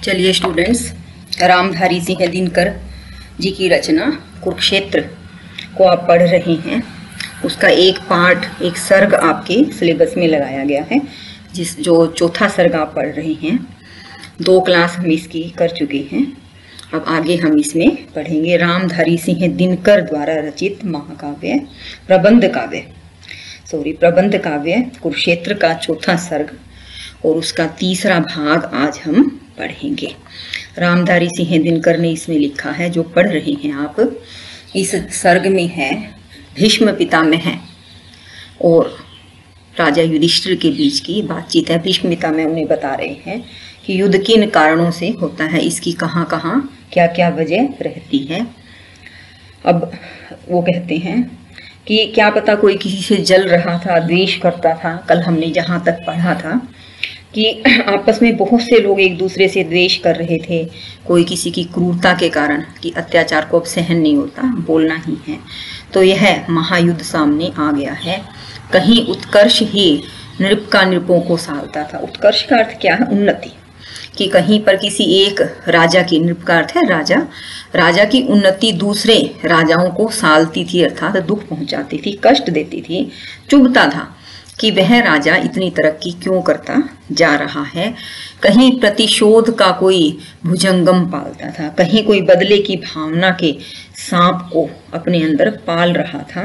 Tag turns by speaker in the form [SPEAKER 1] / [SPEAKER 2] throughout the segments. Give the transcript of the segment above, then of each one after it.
[SPEAKER 1] चलिए स्टूडेंट्स, रामधारी सिंह दिनकर जी की रचना कुरुक्षेत्र को आप पढ़ रहे हैं। उसका एक पार्ट, एक सर्ग आपके सिलेबस में लगाया गया है, जो चौथा सर्ग आप पढ़ रहे हैं। 2 क्लास हम इसकी कर चुके हैं। अब आगे हम इसमें पढ़ेंगे रामधारी सिंह दिनकर द्वारा रचित महाकाव्य प्रबंध काव्य कुरुक्षेत्र का चौथा सर्ग और उसका तीसरा भाग आज हम पढ़ेंगे। रामधारी सिंह दिनकर ने इसमें लिखा है, जो पढ़ रहे हैं आप। इस सर्ग में है भीष्म पितामह और राजा युधिष्ठिर के बीच की बातचीत है। भीष्म पितामह उन्हें बता रहे हैं कि युद्ध किन कारणों से होता है, इसकी कहाँ कहाँ क्या क्या वजह रहती है। अब वो कहते हैं कि क्या पता कोई किसी से जल रहा था, द्वेष करता था। कल हमने जहाँ तक पढ़ा था कि आपस में बहुत से लोग एक दूसरे से द्वेष कर रहे थे, कोई किसी की क्रूरता के कारण, कि अत्याचार को अब सहन नहीं होता, बोलना ही है। तो यह महायुद्ध सामने आ गया है। कहीं उत्कर्ष ही नृप का नृपों को सालता था। उत्कर्ष का अर्थ क्या है? उन्नति। कि कहीं पर किसी एक राजा की, नृप का अर्थ है राजा की उन्नति दूसरे राजाओं को सालती थी, अर्थात दुख पहुंचाती थी, कष्ट देती थी, चुभता था कि वह राजा इतनी तरक्की क्यों करता जा रहा है। कहीं प्रतिशोध का कोई भुजंगम पालता था, कहीं कोई बदले की भावना के सांप को अपने अंदर पाल रहा था।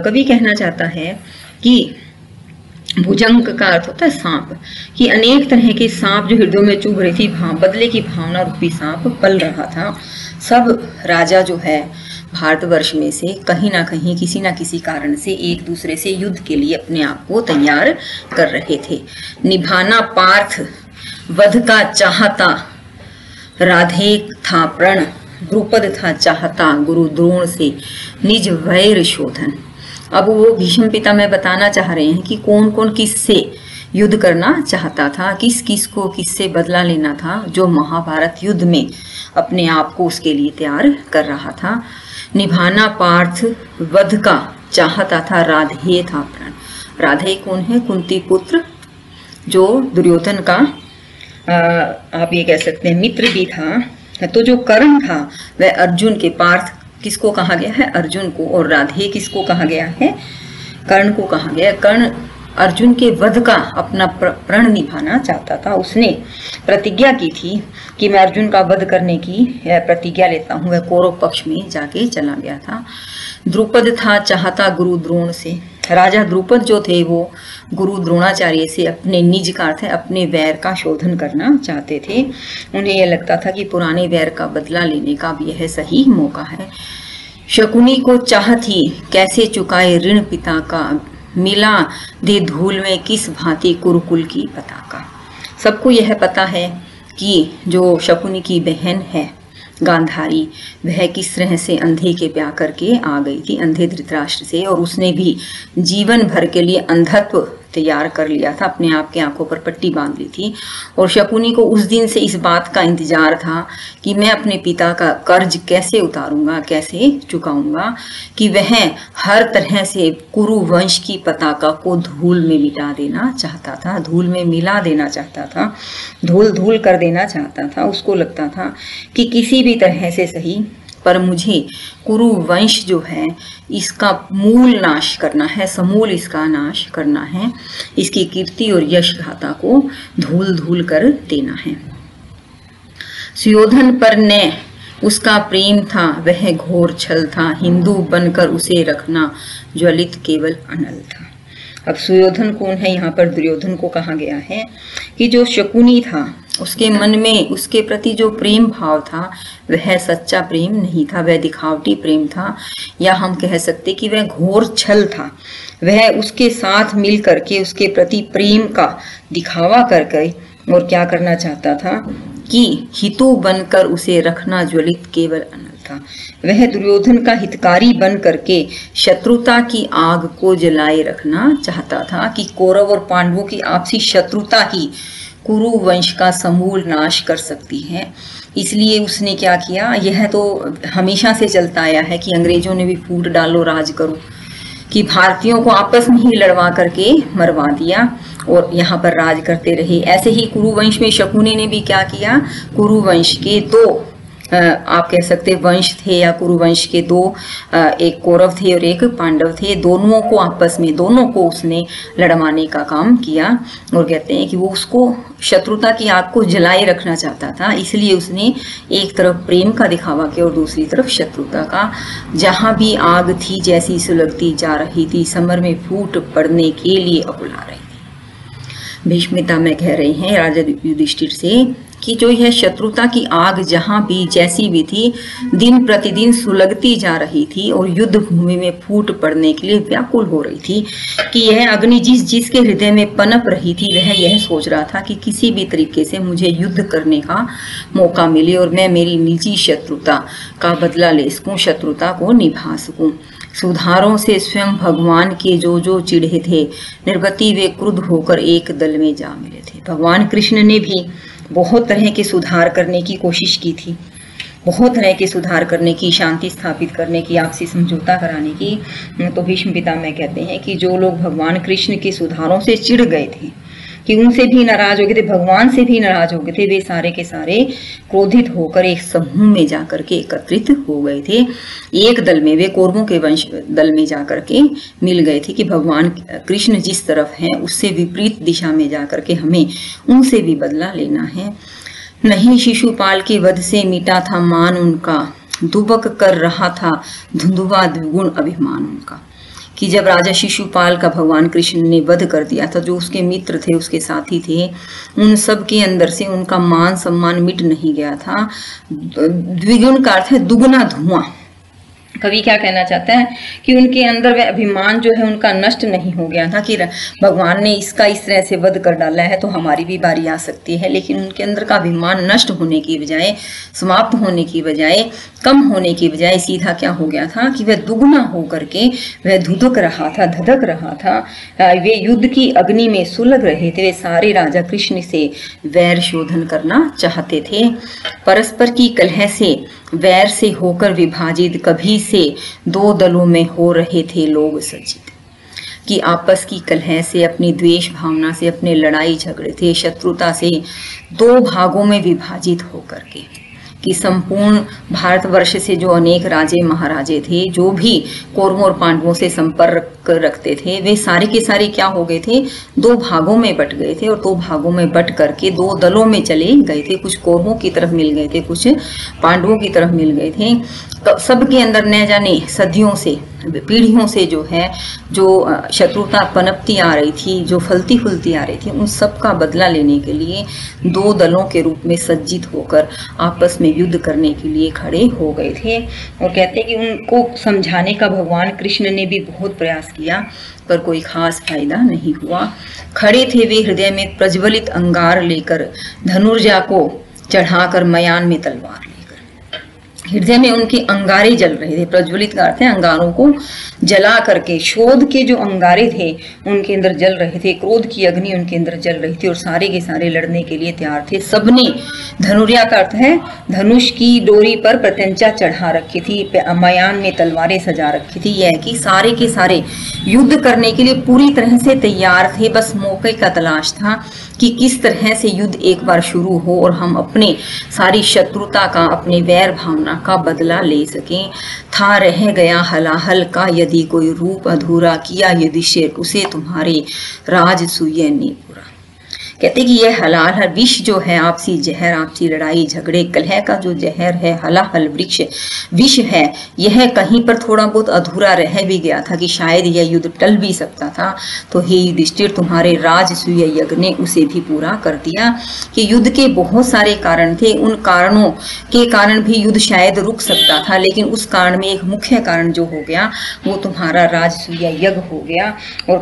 [SPEAKER 1] कवि कहना चाहता है कि भुजंग का अर्थ होता है सांप, कि अनेक तरह के सांप जो हृदयों में चुभ रही थी, बदले की भावना रूपी सांप पल रहा था। सब राजा जो है भारतवर्ष में से कहीं ना कहीं, किसी ना किसी कारण से एक दूसरे से युद्ध के लिए अपने आप को तैयार कर रहे थे। निभाना पार्थ वध का चाहता, राधे था प्रण, द्रुपद था चाहता, गुरु द्रोण से निज वैर शोधन। अब वो भीष्म पितामह बताना चाह रहे हैं कि कौन कौन किससे युद्ध करना चाहता था, किस किस को किससे बदला लेना था, जो महाभारत युद्ध में अपने आप को उसके लिए तैयार कर रहा था। निभाना पार्थ वध का चाहता था, राधे था प्रण। राधे कौन है? कुंती पुत्र, जो दुर्योधन का आप ये कह सकते हैं मित्र भी था। तो जो कर्ण था वह अर्जुन के, पार्थ किसको कहा गया है? अर्जुन को। और राधे किसको कहा गया है? कर्ण को कहा गया। कर्ण अर्जुन के वध का अपना प्रण निभाना चाहता था। उसने प्रतिज्ञा की थी कि मैं अर्जुन का वध करने की प्रतिज्ञा लेता हूँ। वह कौरव पक्ष में जाके चला गया था। द्रुपद था चाहता गुरु द्रोण से। राजा द्रुपद जो थे वो गुरु द्रोणाचार्य से अपने निज का अर्थ है अपने वैर का शोधन करना चाहते थे। उन्हें यह लगता था कि पुराने वैर का बदला लेने का भी यह सही मौका है। शकुनी को चाहत ही कैसे चुकाए ऋण पिता का, मिला दे धूल में किस भांति कुरुकुल की पताका। सबको यह पता है कि जो शकुनी की बहन है गांधारी, वह किस तरह से अंधे के ब्याह करके आ गई थी, अंधे धृतराष्ट्र से, और उसने भी जीवन भर के लिए अंधत्व तैयार कर लिया था, अपने आप के आंखों पर पट्टी बांध ली थी। और शकुनी को उस दिन से इस बात का इंतजार था कि मैं अपने पिता का कर्ज कैसे उतारूंगा, कैसे चुकाऊंगा, कि वह हर तरह से कुरु वंश की पताका को धूल में मिटा देना चाहता था, धूल में मिला देना चाहता था, धूल धूल कर देना चाहता था। उसको लगता था कि किसी भी तरह से सही, पर मुझे कुरु वंश जो है इसका मूल नाश करना है, समूल इसका नाश करना है, इसकी कीर्ति और यश गाथा को धूल धूल कर देना है। सुयोधन पर ने उसका प्रेम था, वह घोर छल था, हिंदू बनकर उसे रखना ज्वलित केवल अनल था। अब सुयोधन कौन है? यहाँ पर दुर्योधन को कहा गया है कि जो शकुनी था उसके मन में उसके प्रति जो प्रेम भाव था वह सच्चा प्रेम नहीं था, वह दिखावटी प्रेम था, या हम कह सकते कि वह घोर छल था। वह उसके साथ मिल करके उसके प्रति प्रेम का दिखावा करके और क्या करना चाहता था कि हितु बनकर उसे रखना ज्वलित केवल अनल था। वह दुर्योधन का हितकारी बन करके शत्रुता की आग को जलाए रखना चाहता था, कि कौरव और पांडवों की आपसी शत्रुता ही कुरु वंश का समूल नाश कर सकती है। इसलिए उसने क्या किया? यह तो हमेशा से चलता आया है कि अंग्रेजों ने भी फूट डालो राज करो, कि भारतीयों को आपस में ही लड़वा करके मरवा दिया और यहाँ पर राज करते रहे। ऐसे ही कुरुवंश में शकुनी ने भी क्या किया, कुरुवंश के दो आप कह सकते वंश थे या कुरुवंश के दो, एक कौरव थे और एक पांडव थे, दोनों को आपस में दोनों को उसने लड़वाने का काम किया। और कहते हैं कि वो उसको शत्रुता की आग को जलाए रखना चाहता था, इसलिए उसने एक तरफ प्रेम का दिखावा किया और दूसरी तरफ शत्रुता का। जहां भी आग थी जैसी सुलगती जा रही थी, समर में फूट पड़ने के लिए अकुला रही थी। भीष्म पितामह कह रहे हैं राजा युधिष्ठिर से कि जो यह शत्रुता की आग जहां भी जैसी भी थी, दिन प्रतिदिन सुलगती जा रही थी और युद्ध भूमि में फूट पड़ने के लिए व्याकुल हो रही थी, कि यह अग्नि जिसके हृदय में पनप रही थी वह यह सोच रहा था कि किसी भी तरीके से मुझे युद्ध करने का मौका मिले और मैं मेरी निजी शत्रुता का बदला ले सकूं, शत्रुता को निभा सकूं। सुधारों से स्वयं भगवान के जो चिढ़े थे, निर्गति वे क्रुद्ध होकर एक दल में जा मिले थे। भगवान कृष्ण ने भी बहुत तरह के सुधार करने की कोशिश की थी, बहुत तरह के सुधार करने की, शांति स्थापित करने की, आपसी समझौता कराने की। तो भीष्म पितामह कहते हैं कि जो लोग भगवान कृष्ण के सुधारों से चिढ़ गए थे, कि उनसे भी नाराज हो गए थे, भगवान से भी नाराज हो गए थे, वे सारे के सारे क्रोधित होकर एक समूह में जाकर के एकत्रित हो गए थे। एक दल में, वे कौरवों के वंश दल में जाकर के मिल गए थे कि भगवान कृष्ण जिस तरफ हैं उससे विपरीत दिशा में जाकर के हमें उनसे भी बदला लेना है। नहीं शिशुपाल के वध से मिटा था मान उनका, दुबक कर रहा था धुंधुआ द्विगुण अभिमान उनका। कि जब राजा शिशुपाल का भगवान कृष्ण ने वध कर दिया था, जो उसके मित्र थे, उसके साथी थे, उन सब के अंदर से उनका मान सम्मान मिट नहीं गया था। द्विगुण का अर्थ है दुगना धुआं। कवि क्या कहना चाहता है कि उनके अंदर वह अभिमान जो है उनका नष्ट नहीं हो गया था कि भगवान ने इसका इस तरह से वध कर डाला है तो हमारी भी बारी आ सकती है, लेकिन उनके अंदर का अभिमान नष्ट होने की बजाय, समाप्त होने की बजाय, कम होने की बजाय सीधा क्या हो गया था कि वह दुगना होकर के वह धुधक रहा था, धधक रहा था। वे युद्ध की अग्नि में सुलग रहे थे। वे सारे राजा कृष्ण से वैर शोधन करना चाहते थे। परस्पर की कलह से, वैर से होकर विभाजित कभी से दो दलों में हो रहे थे लोग सज्जित। कि आपस की कलह से, अपनी द्वेष भावना से, अपने लड़ाई झगड़े थे, शत्रुता से दो भागों में विभाजित होकर के, कि संपूर्ण भारतवर्ष से जो अनेक राजे महाराजे थे, जो भी कौरवों और पांडवों से संपर्क रखते थे, वे सारे के सारे क्या हो गए थे, दो भागों में बट गए थे और दो भागों में बट करके दो दलों में चले गए थे। कुछ कौरवों की तरफ मिल गए थे, कुछ पांडवों की तरफ मिल गए थे। तो सबके अंदर न जाने सदियों से, पीढ़ियों से जो है, जो शत्रुता पनपती आ रही थी, जो फलती फूलती आ रही थी, उन सब का बदला लेने के लिए दो दलों के रूप में सज्जित होकर आपस में युद्ध करने के लिए खड़े हो गए थे। और कहते हैं कि उनको समझाने का भगवान कृष्ण ने भी बहुत प्रयास किया, पर कोई खास फायदा नहीं हुआ। खड़े थे वे हृदय में प्रज्वलित अंगार लेकर, धनुर्जा को चढ़ाकर मयान में तलवार लेकर। हृदय में उनके अंगारे जल रहे थे। प्रज्वलित का अर्थ है अंगारों को जला करके, शोध के जो अंगारे थे उनके अंदर जल रहे थे, क्रोध की अग्नि उनके अंदर जल रही थी और सारे के सारे लड़ने के लिए तैयार थे। सबने, धनुर्या का अर्थ है धनुष की डोरी पर प्रत्यंचा चढ़ा रखी थी, मयान में तलवारें सजा रखी थी। यह कि सारे के सारे युद्ध करने के लिए पूरी तरह से तैयार थे। बस मौके का तलाश था कि किस तरह से युद्ध एक बार शुरू हो और हम अपने सारी शत्रुता का, अपने वैर भावना का बदला ले सकें। था रह गया हलाहल का यदि कोई रूप अधूरा, किया युधिष्ठिर उसे तुम्हारे राजसूय ने पूरा। कहते कि यह हलाल है, विष जो है, आपसी जहर, आपसी लड़ाई झगड़े कलह का जो जहर है, हलाहल वृक्ष विष है, यह कहीं पर थोड़ा बहुत अधूरा रह भी गया था कि शायद यह युद्ध टल भी सकता था। तो हे युधिष्ठिर, तुम्हारे राजसूय यज्ञ ने उसे भी पूरा कर दिया। कि युद्ध के बहुत सारे कारण थे, उन कारणों के कारण भी युद्ध शायद रुक सकता था, लेकिन उस कारण में एक मुख्य कारण जो हो गया वो तुम्हारा राजसूय यज्ञ हो गया। और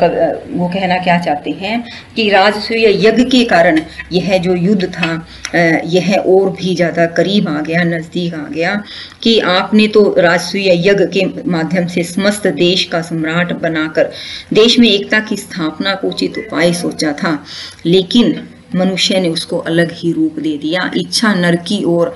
[SPEAKER 1] वो कहना क्या चाहते हैं कि राजसूय यज्ञ के कारण यह जो युद्ध था यह और भी ज्यादा करीब आ गया, नजदीक आ गया। कि आपने तो राजसूय यज्ञ के माध्यम से समस्त देश का सम्राट बनाकर देश में एकता की स्थापना को उचित उपाय सोचा था, लेकिन मनुष्य ने उसको अलग ही रूप दे दिया। इच्छा नर की और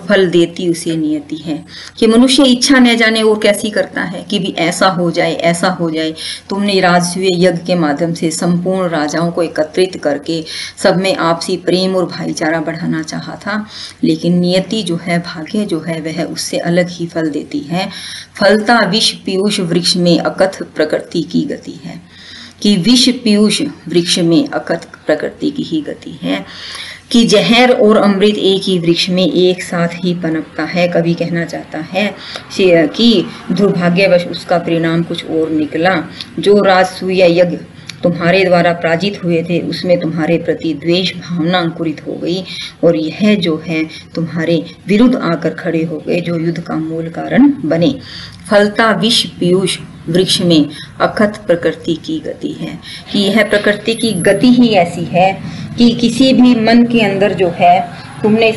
[SPEAKER 1] फल देती उसे नियति है, कि मनुष्य इच्छा न जाने और कैसी करता है कि भी ऐसा हो जाए ऐसा हो जाए। तुमने राजसूय यज्ञ के माध्यम से संपूर्ण राजाओं को एकत्रित करके सब में आपसी प्रेम और भाईचारा बढ़ाना चाहा था, लेकिन नियति जो है, भाग्य जो है, वह उससे अलग ही फल देती है। फलता विष पीयूष वृक्ष में अकथ प्रकृति की गति है, कि विष पीयूष वृक्ष में अकथ प्रकृति की ही गति है, कि जहर और अमृत एक ही वृक्ष में एक साथ ही पनपता है। कवि कहना चाहता है कि दुर्भाग्यवश उसका परिणाम कुछ और निकला। जो राजसूय यज्ञ तुम्हारे द्वारा पराजित हुए थे उसमें तुम्हारे प्रति द्वेष भावना अंकुरित हो गई, और यह जो है तुम्हारे विरुद्ध आकर खड़े हो गए, जो युद्ध का मूल कारण बने। फलता विष पीयूष वृक्ष में अकथ प्रकृति की गति है, कि यह प्रकृति की गति ही ऐसी है कि किसी भी मन के अंदर जो है, तुमने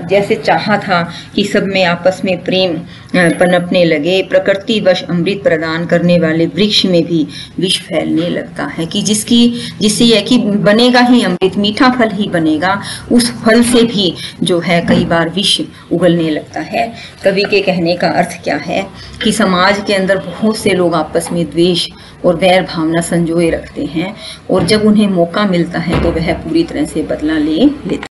[SPEAKER 1] जैसे चाहा था कि सब में आपस में प्रेम पनपने लगे, प्रकृति वश अमृत प्रदान करने वाले वृक्ष में भी विष फैलने लगता है, कि जिससे यह कि बनेगा ही अमृत, मीठा फल ही बनेगा, उस फल से भी जो है कई बार विष उगलने लगता है। कवि के कहने का अर्थ क्या है कि समाज के अंदर बहुत से लोग आपस में द्वेष और वैर भावना संजोए रखते हैं, और जब उन्हें मौका मिलता है तो वह पूरी तरह से बदला ले लेते हैं।